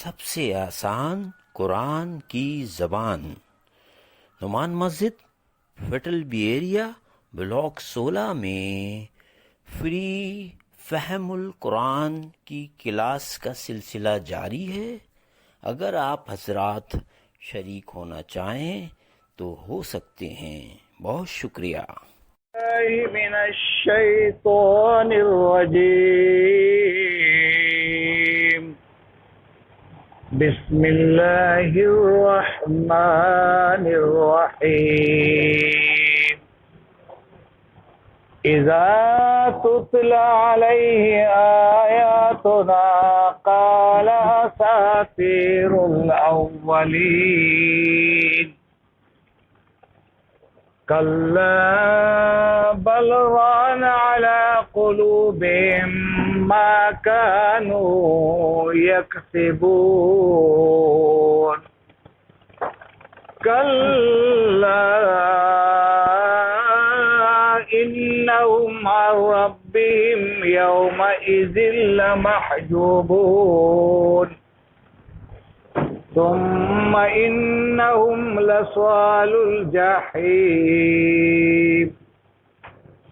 سب سے آسان قرآن کی زبان، نعمان مسجد، فیٹل بی ایریا، بلاک 16 میں فری فہم القرآن کی کلاس کا سلسلہ جاری ہے۔ اگر آپ حضرات شریک ہونا چاہیں تو ہو سکتے ہیں۔ بہت شکریہ۔ من الشیطان الرجیم، بسم اللہ الرحمن الرحیم۔ اذا تتلى علیہ آیاتنا قال اساطیر الاولین، كلا بل ران على قلوبهم ما كانوا يكسبون، كلا إنهم عن ربهم يومئذ لمحجوبون، ثم إنهم لصال الجحيم،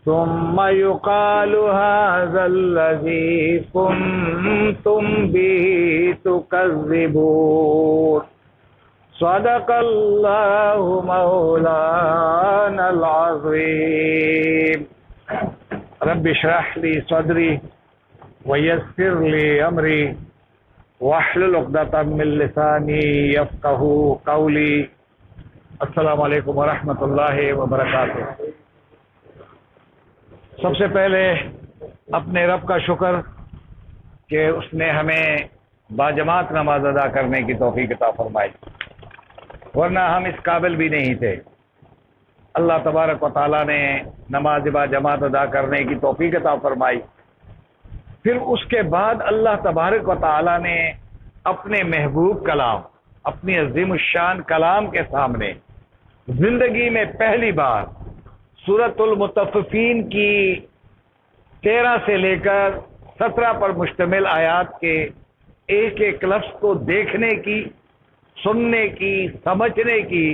ثم يقال هذا الذي كنتم به تكذبون، صدق الله مولانا العظيم۔ رب اشرح لي صدري ويسر لي أمري واحلل عقدۃ من لسانی یفقہوا قولی۔ السلام علیکم ورحمۃ اللہ وبرکاتہ۔ سب سے پہلے اپنے رب کا شکر کہ اس نے ہمیں باجماعت نماز ادا کرنے کی توفیق عطا فرمائی، ورنہ ہم اس قابل بھی نہیں تھے۔ اللہ تبارک و تعالیٰ نے نماز باجماعت ادا کرنے کی توفیق عطا فرمائی۔ پھر اس کے بعد اللہ تبارک و تعالیٰ نے اپنے محبوب کلام، اپنی عظیم الشان کلام کے سامنے زندگی میں پہلی بار سورۃ المطففین کی 13 سے لے کر 17 پر مشتمل آیات کے ایک ایک لفظ کو دیکھنے کی، سننے کی، سمجھنے کی،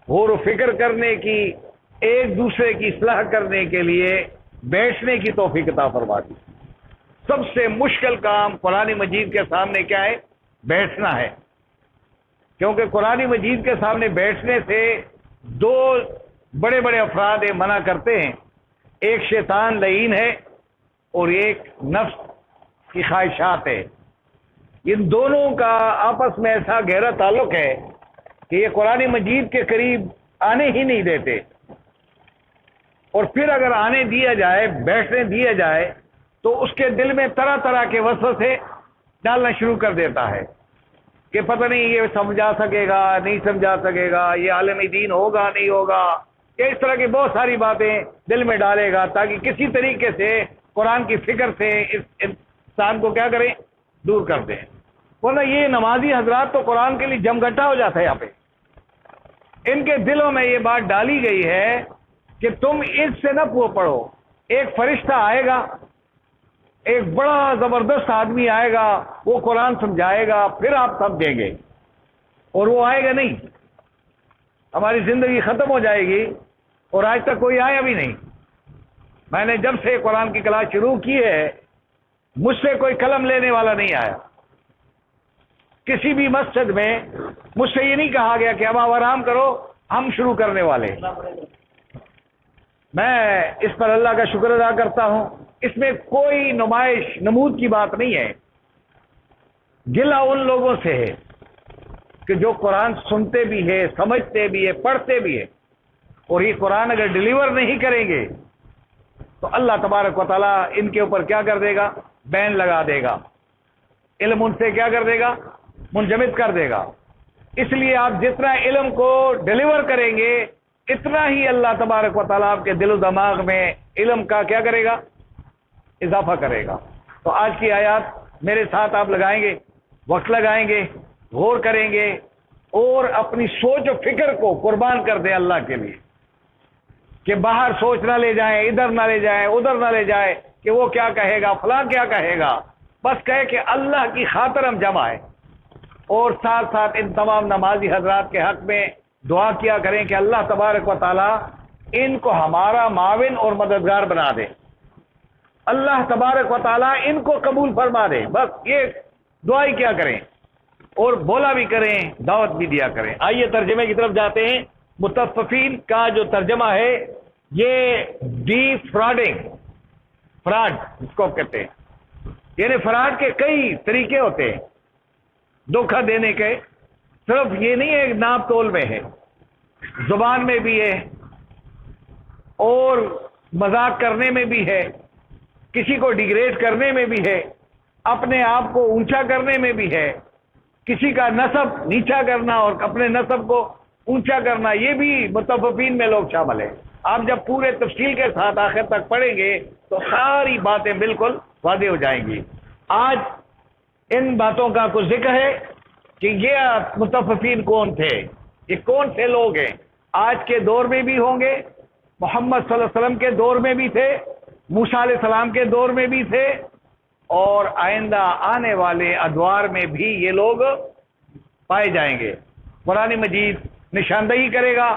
غور و فکر کرنے کی، ایک دوسرے کی اصلاح کرنے کے لیے بیٹھنے کی توفیق عطا فرما دی۔ سب سے مشکل کام قرآن مجید کے سامنے کیا ہے؟ بیٹھنا ہے، کیونکہ قرآن مجید کے سامنے بیٹھنے سے دو بڑے بڑے افراد منع کرتے ہیں، ایک شیطان لعین ہے اور ایک نفس کی خواہشات ہے۔ ان دونوں کا آپس میں ایسا گہرا تعلق ہے کہ یہ قرآن مجید کے قریب آنے ہی نہیں دیتے، اور پھر اگر آنے دیا جائے، بیٹھنے دیا جائے تو اس کے دل میں طرح طرح کے وسوسے ڈالنا شروع کر دیتا ہے کہ پتہ نہیں یہ سمجھا سکے گا نہیں سمجھا سکے گا، یہ عالم دین ہوگا نہیں ہوگا، یہ اس طرح کی بہت ساری باتیں دل میں ڈالے گا تاکہ کسی طریقے سے قرآن کی فکر سے اس انسان کو کیا کریں؟ دور کر دیں۔ ورنہ یہ نمازی حضرات تو قرآن کے لیے جمگٹا ہو جاتا ہے۔ یہاں پہ ان کے دلوں میں یہ بات ڈالی گئی ہے کہ تم اس سے نہ پڑھو، ایک فرشتہ آئے گا، ایک بڑا زبردست آدمی آئے گا، وہ قرآن سمجھائے گا، پھر آپ سمجھیں گے، اور وہ آئے گا نہیں، ہماری زندگی ختم ہو جائے گی، اور آج تک کوئی آیا بھی نہیں۔ میں نے جب سے قرآن کی کلاس شروع کی ہے مجھ سے کوئی قلم لینے والا نہیں آیا، کسی بھی مسجد میں مجھ سے یہ نہیں کہا گیا کہ اب آپ آرام کرو ہم شروع کرنے والے۔ میں اس پر اللہ کا شکر ادا کرتا ہوں، اس میں کوئی نمود کی بات نہیں ہے۔ گلہ ان لوگوں سے ہے کہ جو قرآن سنتے بھی ہے، سمجھتے بھی ہے، پڑھتے بھی ہے، اور یہ قرآن اگر ڈیلیور نہیں کریں گے تو اللہ تبارک و تعالیٰ ان کے اوپر کیا کر دے گا؟ بین لگا دے گا، علم ان سے کیا کر دے گا؟ منجمد کر دے گا۔ اس لیے آپ جتنا علم کو ڈیلیور کریں گے اتنا ہی اللہ تبارک و تعالیٰ آپ کے دل و دماغ میں علم کا کیا کرے گا؟ اضافہ کرے گا۔ تو آج کی آیات میرے ساتھ آپ لگائیں گے، وقت لگائیں گے، غور کریں گے، اور اپنی سوچ و فکر کو قربان کر دیں اللہ کے لیے، کہ باہر سوچ نہ لے جائیں، ادھر نہ لے جائیں، ادھر نہ لے جائیں کہ وہ کیا کہے گا، فلاں کیا کہے گا، بس کہے کہ اللہ کی خاطر ہم جمع ہیں، اور ساتھ ساتھ ان تمام نمازی حضرات کے حق میں دعا کیا کریں کہ اللہ تبارک و تعالی ان کو ہمارا معاون اور مددگار بنا دے، اللہ تبارک و تعالی ان کو قبول فرما دے، بس یہ دعا ہی کیا کریں اور بولا بھی کریں، دعوت بھی دیا کریں۔ آئیے ترجمے کی طرف جاتے ہیں۔ متففین کا جو ترجمہ ہے یہ ڈی فراڈنگ، فراڈ جس کو کہتے ہیں، یعنی فراڈ کے کئی طریقے ہوتے ہیں دھوکہ دینے کے، صرف یہ نہیں ہے ناپ تول میں ہے، زبان میں بھی ہے اور مذاق کرنے میں بھی ہے، کسی کو ڈیگریڈ کرنے میں بھی ہے، اپنے آپ کو اونچا کرنے میں بھی ہے، کسی کا نسب نیچا کرنا اور اپنے نسب کو اونچا کرنا، یہ بھی متففین میں لوگ شامل ہیں۔ آپ جب پورے تفصیل کے ساتھ آخر تک پڑھیں گے تو ساری باتیں بالکل واضح ہو جائیں گی۔ آج ان باتوں کا کچھ ذکر ہے کہ یہ متففین کون تھے، یہ کون سے لوگ ہیں، آج کے دور میں بھی ہوں گے، محمد صلی اللہ علیہ وسلم کے دور میں بھی تھے، موسیٰ علیہ السلام کے دور میں بھی تھے، اور آئندہ آنے والے ادوار میں بھی یہ لوگ پائے جائیں گے۔ قرآن مجید نشاندہی کرے گا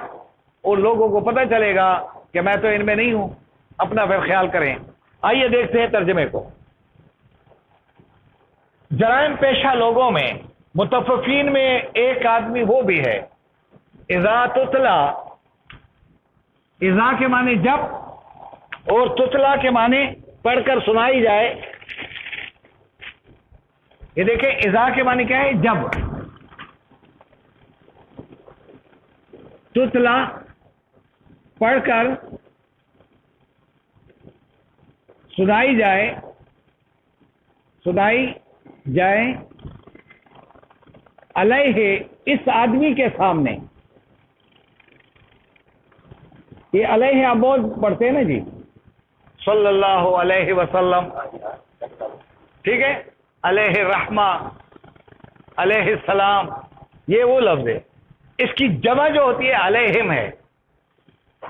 اور لوگوں کو پتہ چلے گا کہ میں تو ان میں نہیں ہوں، اپنا پھر خیال کریں۔ آئیے دیکھتے ہیں ترجمے کو۔ جرائم پیشہ لوگوں میں متففین میں ایک آدمی وہ بھی ہے، اذا تتلا، اذا کے معنی جب اور تتلا کے معنی پڑھ کر سنائی جائے۔ یہ دیکھیں اذا کے معنی کیا ہے، جب، تتلا پڑھ کر سنائی جائے، سنائی جائے، علیہ اس آدمی کے سامنے، یہ علیہ آپ بہت پڑھتے ہیں نا جی، صلی اللہ علیہ وسلم، ٹھیک ہے، علیہ الرحمہ، علیہ السلام، یہ وہ لفظ ہے۔ اس کی جمع جو ہوتی ہے علیہم ہے،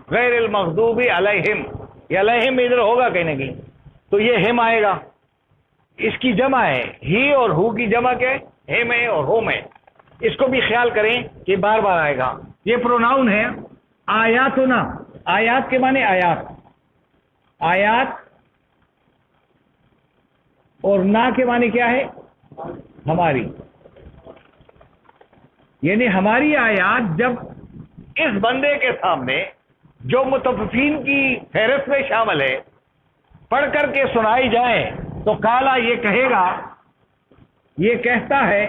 غیر المغضوب علیہم، یہ علیہم ادھر ہوگا کہیں نہ کہیں تو یہ ہم آئے گا، اس کی جمع ہے، ہی اور ہو کی جمع کے ہم ہے اور ہوم ہے، اس کو بھی خیال کریں کہ بار بار آئے گا۔ یہ پروناؤن ہے۔ آیاتنا، آیات کے معنی آیات، آیات، اور نا کے معنی کیا ہے، ہماری، یعنی ہماری آیات جب اس بندے کے سامنے جو متففین کی فہرست میں شامل ہے پڑھ کر کے سنائی جائے تو کالا یہ کہے گا، یہ کہتا ہے،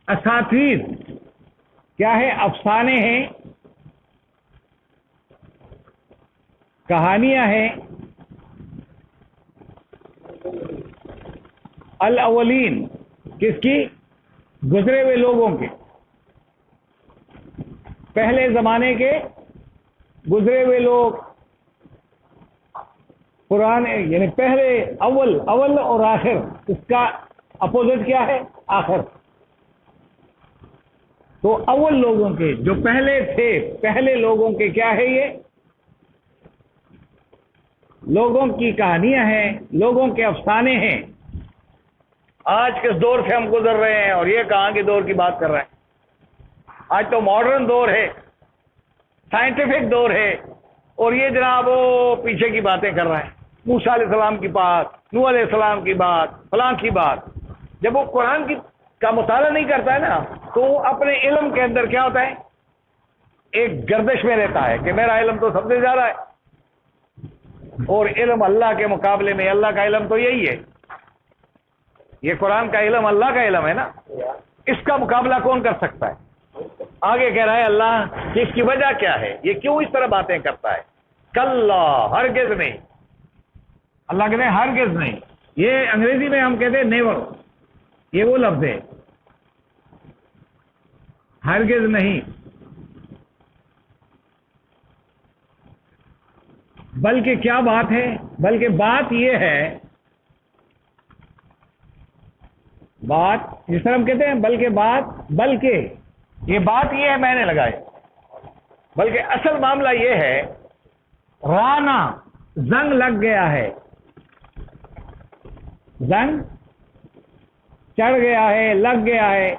اساطیر کیا ہے، افسانے ہیں، کہانیاں ہیں، الاولین کس کی، گزرے ہوئے لوگوں کے، پہلے زمانے کے گزرے ہوئے لوگ، پرانے یعنی پہلے، اول اور آخر، اس کا اپوزٹ کیا ہے، آخر، تو اول لوگوں کے جو پہلے تھے، پہلے لوگوں کے کیا ہے، یہ لوگوں کی کہانیاں ہیں، لوگوں کے افسانے ہیں۔ آج کس دور سے ہم گزر رہے ہیں اور یہ کہاں کے دور کی بات کر رہے ہیں؟ آج تو ماڈرن دور ہے، سائنٹیفک دور ہے، اور یہ جناب وہ پیچھے کی باتیں کر رہا ہے، موسیٰ علیہ السلام کی بات، نوح علیہ السلام کی بات، فلاں کی بات۔ جب وہ قرآن کا مطالعہ نہیں کرتا ہے نا تو وہ اپنے علم کے اندر کیا ہوتا ہے، ایک گردش میں رہتا ہے کہ میرا علم تو سب سے زیادہ ہے، اور علم اللہ کے مقابلے میں اللہ کا علم تو یہی ہے، یہ قرآن کا علم اللہ کا علم ہے نا، اس کا مقابلہ کون کر سکتا ہے؟ آگے کہہ رہا ہے اللہ کہ اس کی وجہ کیا ہے، یہ کیوں اس طرح باتیں کرتا ہے؟ کلا، ہرگز نہیں، اللہ کہتے ہیں ہرگز نہیں، یہ انگریزی میں ہم کہتے ہیں نیور، یہ وہ لفظ ہے، ہرگز نہیں، بلکہ کیا بات ہے، بلکہ بات یہ ہے، بات جس طرح ہم کہتے ہیں بلکہ بات، بلکہ یہ بات یہ ہے، میں نے لگائی، بلکہ اصل معاملہ یہ ہے، رانا، زنگ لگ گیا ہے، زنگ چڑھ گیا ہے، لگ گیا ہے.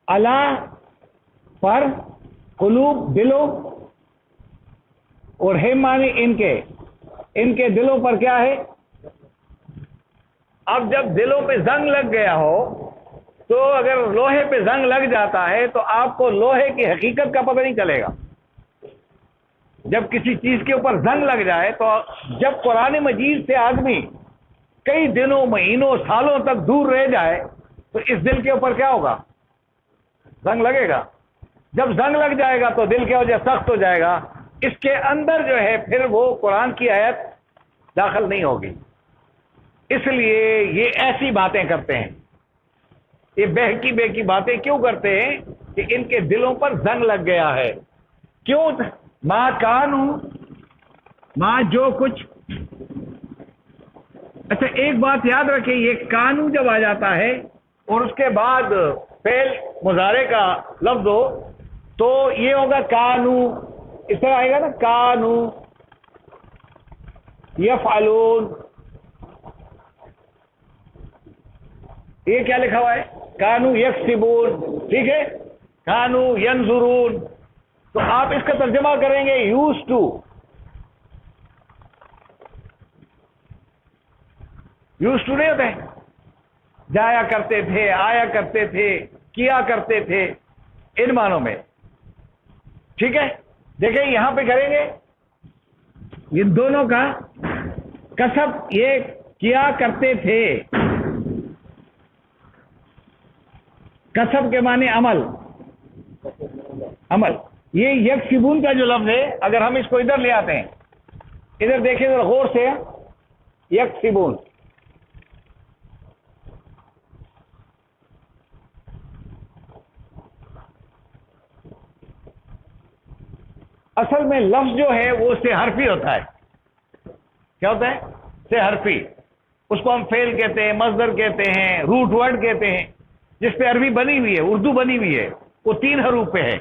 اللہ پر، قلوب دلوں، اور ہم مانی ان کے دلوں پر کیا ہے. اب جب دلوں پہ زنگ لگ گیا ہو تو اگر لوہے پہ زنگ لگ جاتا ہے تو آپ کو لوہے کی حقیقت کا پتہ نہیں چلے گا. جب کسی چیز کے اوپر زنگ لگ جائے تو جب قرآن مجید سے آدمی کئی دنوں، مہینوں، سالوں تک دور رہ جائے تو اس دل کے اوپر کیا ہوگا؟ زنگ لگے گا. جب زنگ لگ جائے گا تو دل کی وجہ سخت ہو جائے گا. اس کے اندر جو ہے پھر وہ قرآن کی آیت داخل نہیں ہوگی. اس لیے یہ ایسی باتیں کرتے ہیں، یہ بے کی باتیں کیوں کرتے ہیں کہ ان کے دلوں پر زنگ لگ گیا ہے. کیوں؟ ماں کانو، ماں جو کچھ. اچھا ایک بات یاد رکھیں، یہ کانو جب آ جاتا ہے اور اس کے بعد فعل مضارع کا لفظ ہو تو یہ ہوگا کانو. اس طرح آئے گا نا، کانو یفعلون. یہ کیا لکھا ہوا ہے؟ کانو یکسبون. ٹھیک ہے، کانو ینظرون. تو آپ اس کا ترجمہ کریں گے یوز ٹو. یوز ٹو نہیں ہوتے، جایا کرتے تھے، آیا کرتے تھے، کیا کرتے تھے، ان معنوں میں. ٹھیک ہے، دیکھیں یہاں پہ کریں گے یہ دونوں کا کسب، یہ کیا کرتے تھے. کسب کے معنی عمل. یہ یکسبون کا جو لفظ ہے اگر ہم اس کو ادھر لے آتے ہیں، ادھر دیکھیں ذرا غور سے، یکسبون. اصل میں لفظ جو ہے وہ سے حرفی ہوتا ہے. کیا ہوتا ہے؟ سے حرفی. اس کو ہم فعل کہتے ہیں، مصدر کہتے ہیں، روٹ ورڈ کہتے ہیں، جس پہ عربی بنی ہوئی ہے، اردو بنی ہوئی ہے. وہ 3 حروف پہ ہے.